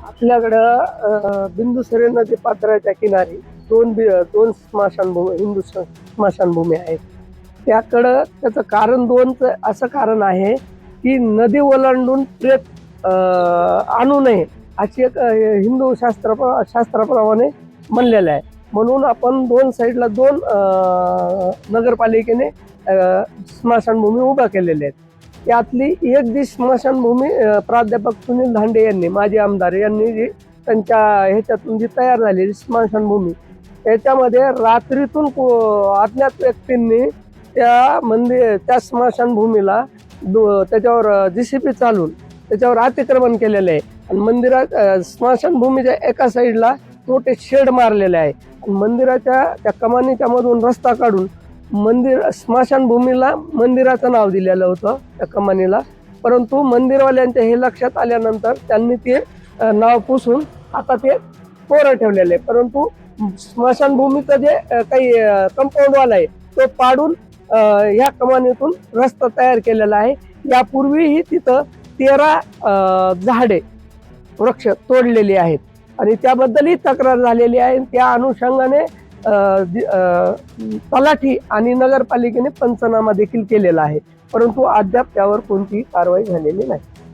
आपल्याकडं बिंदुसरी नदी पात्राच्या किनारी दोन स्मशानभूमी हिंदू स्मशानभूमी आहेत. त्याकडं त्याचं कारण दोनचं असं कारण आहे की नदी ओलांडून प्रेत आणू नये अशी एक हिंदू शास्त्राप्रमाणे म्हणलेलं आहे. म्हणून आपण दोन साईडला दोन नगरपालिकेने स्मशानभूमी उभ्या केलेल्या आहेत. त्यातली एक जी स्मशानभूमी प्राध्यापक सुनील धांडे यांनी, माजी आमदार यांनी जी त्यांच्या ह्याच्यातून जी तयार झालेली स्मशानभूमी, त्याच्यामध्ये रात्रीतून अज्ञात व्यक्तींनी त्या स्मशानभूमीला त्याच्यावर JCB चालून त्याच्यावर अतिक्रमण केलेलं आहे. आणि मंदिरात स्मशानभूमीच्या एका साईडला मोठे शेड मारलेले आहे. आणि मंदिराच्या त्या कमानीच्या मधून रस्ता काढून स्मशानभूमीला मंदिराचं नाव दिलेलं होतं त्या कमानीला. परंतु मंदिरवाल्यांच्या हे लक्षात आल्यानंतर त्यांनी ते नाव पुसून आता ते कोरं ठेवलेलं आहे. परंतु स्मशानभूमीचं जे काही कंपाऊंड वाल आहे तो पाडून ह्या कमानीतून रस्ता तयार केलेला आहे. यापूर्वीही तिथं 13 झाडे वृक्ष तोडलेली आहेत आणि त्याबद्दलही तक्रार झालेली आहे. त्या अनुषंगाने तलाठी आणि नगरपालिकेने पंचनामा देखील केलेला आहे, परंतु अद्याप त्यावर कोणतीही कारवाई झालेली नाही.